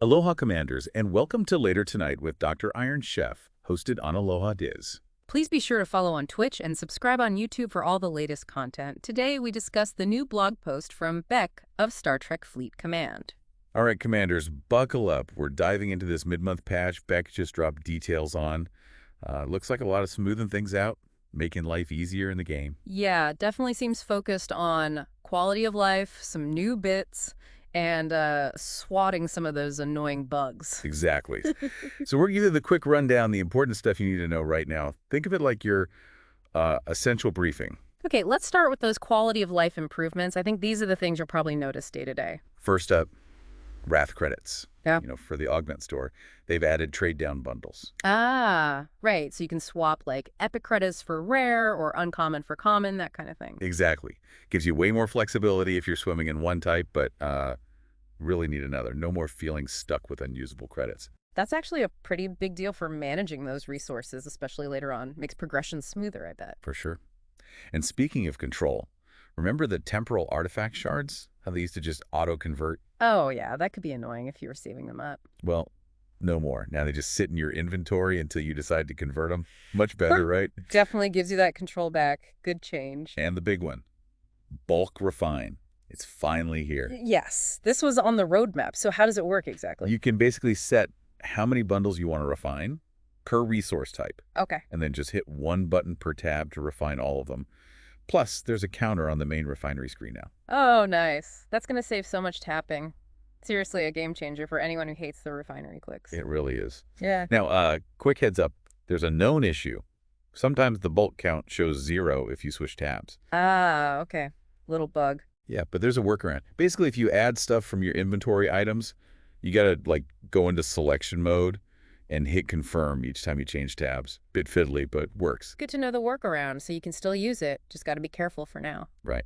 Aloha Commanders, and welcome to Later Tonight with Dr. Iron Chef, hosted on Aloha Diz. Please be sure to follow on Twitch and subscribe on YouTube for all the latest content. Today, we discuss the new blog post from Beck of Star Trek Fleet Command. All right, Commanders, buckle up. We're diving into this mid-month patch Beck just dropped details on. Looks like a lot of smoothing things out, making life easier in the game. Yeah, definitely seems focused on quality of life, some new bits, and swatting some of those annoying bugs. Exactly. So we're giving you the quick rundown, the important stuff you need to know right now. Think of it like your essential briefing. Okay, let's start with those quality of life improvements. I think these are the things you'll probably notice day to day. First up, Wrath credits. Yeah. For the Augment Store, they've added Tradedown Bundles. Ah, right. So you can swap like epic credits for rare or uncommon for common, that kind of thing. Exactly. Gives you way more flexibility if you're swimming in one type, but really need another. No more feeling stuck with unusable credits. That's actually a pretty big deal for managing those resources, especially later on. Makes progression smoother, I bet. For sure. And speaking of control, remember the Temporal Artifact Shards? How they used to just auto-convert? Oh, yeah, that could be annoying if you were saving them up. Well, no more. Now they just sit in your inventory until you decide to convert them. Much better, right? Definitely gives you that control back. Good change. And the big one, bulk refine. It's finally here. Yes, this was on the roadmap. So how does it work exactly? You can basically set how many bundles you want to refine per resource type. Okay. And then just hit one button per tab to refine all of them. Plus, there's a counter on the main refinery screen now. Oh, nice. That's going to save so much tapping. Seriously, a game changer for anyone who hates the refinery clicks. It really is. Yeah. Now, quick heads up. There's a known issue. Sometimes the bulk count shows 0 if you switch tabs. Ah, okay. Little bug. Yeah, but there's a workaround. Basically, if you add stuff from your inventory items, you got to go into selection mode and hit confirm each time you change tabs. Bit fiddly, but works. Good to know the workaround so you can still use it. Just got to be careful for now. Right.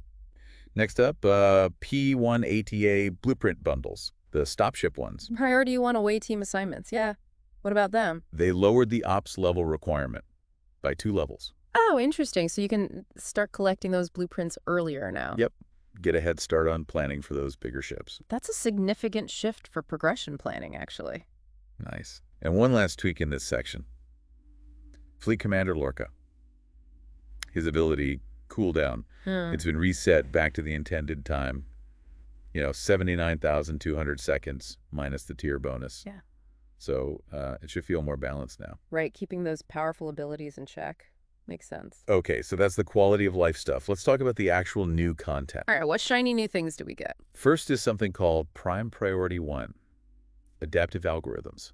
Next up, P1 ATA blueprint bundles, the stop ship ones. Priority 1 away team assignments. Yeah. What about them? They lowered the ops level requirement by 2 levels. Oh, interesting. So you can start collecting those blueprints earlier now. Yep. Get a head start on planning for those bigger ships. That's a significant shift for progression planning, actually. Nice. And one last tweak in this section. Fleet Commander Lorca. His ability, cooldown. It's been reset back to the intended time. 79,200 seconds minus the tier bonus. Yeah. So it should feel more balanced now. Right, keeping those powerful abilities in check. Makes sense. Okay, so that's the quality of life stuff. Let's talk about the actual new content. All right, what shiny new things do we get? First is something called Prime Priority 1, Adaptive Algorithms.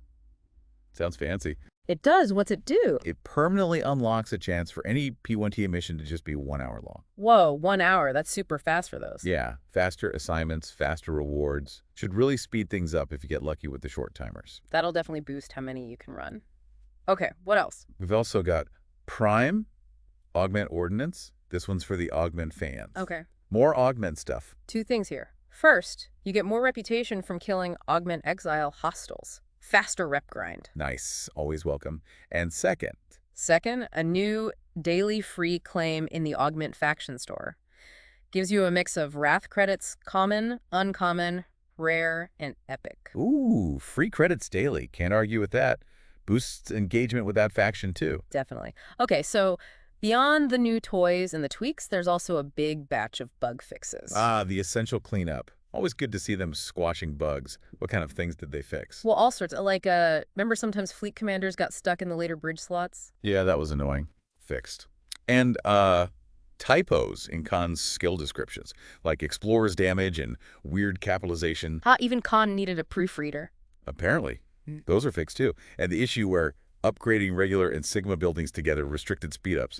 Sounds fancy. It does. What's it do? It permanently unlocks a chance for any P1T mission to just be 1 hour long. Whoa, 1 hour. That's super fast for those. Yeah, faster assignments, faster rewards. Should really speed things up if you get lucky with the short timers. That'll definitely boost how many you can run. Okay, what else? We've also got Prime Augment Ordnance. This one's for the Augment fans. Okay. More Augment stuff. 2 things here. First, you get more reputation from killing Augment Exile hostiles. Faster rep grind. Nice. Always welcome. And second, a new daily free claim in the Augment Faction Store. Gives you a mix of Wrath credits, common, uncommon, rare, and epic. ooh, free credits daily. Can't argue with that. Boosts engagement with that faction too. Definitely. Okay, so beyond the new toys and the tweaks, there's also a big batch of bug fixes. Ah, the essential cleanup. Always good to see them squashing bugs. What kind of things did they fix? Well, all sorts. Like, remember sometimes fleet commanders got stuck in the later bridge slots? Yeah, that was annoying. Fixed. And typos in Khan's skill descriptions, like explorer's damage and weird capitalization. Even Khan needed a proofreader. Apparently. Those are fixed too. And the issue where upgrading regular and Sigma buildings together restricted speedups.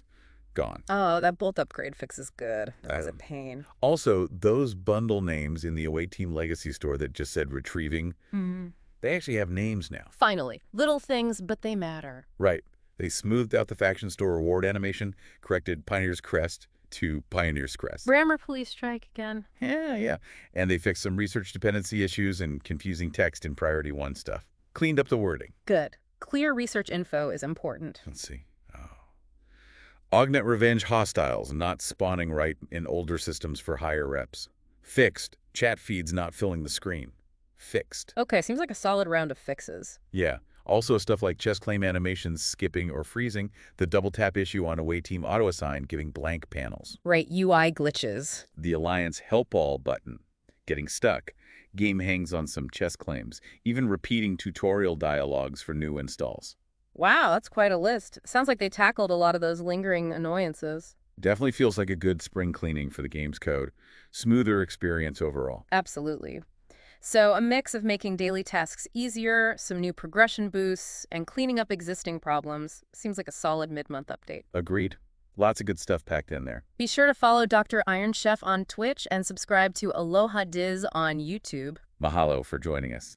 Gone. Oh, that bolt upgrade fix is good. That was a pain. Also, those bundle names in the Away Team Legacy store that just said retrieving, they actually have names now. Finally. Little things, but they matter. Right. They smoothed out the Faction Store reward animation, corrected Pioneer's Crest to Pioneer's Crest. Grammar police strike again. Yeah. And they fixed some research dependency issues and confusing text in Priority 1 stuff. Cleaned up the wording. Good. Clear research info is important. Let's see. Augment Revenge hostiles not spawning right in older systems for higher reps. Fixed. Chat feeds not filling the screen. fixed. Okay, seems like a solid round of fixes. Yeah. Also stuff like chess claim animations skipping or freezing, the double tap issue on away team auto assign giving blank panels. Right, UI glitches. The Alliance help all button getting stuck. Game hangs on some chess claims, even repeating tutorial dialogues for new installs. Wow, that's quite a list. Sounds like they tackled a lot of those lingering annoyances. Definitely feels like a good spring cleaning for the game's code. Smoother experience overall. Absolutely. So a mix of making daily tasks easier, some new progression boosts, and cleaning up existing problems. Seems like a solid mid-month update. Agreed. Lots of good stuff packed in there. Be sure to follow Dr. Iron Chef on Twitch and subscribe to Aloha Diz on YouTube. Mahalo for joining us.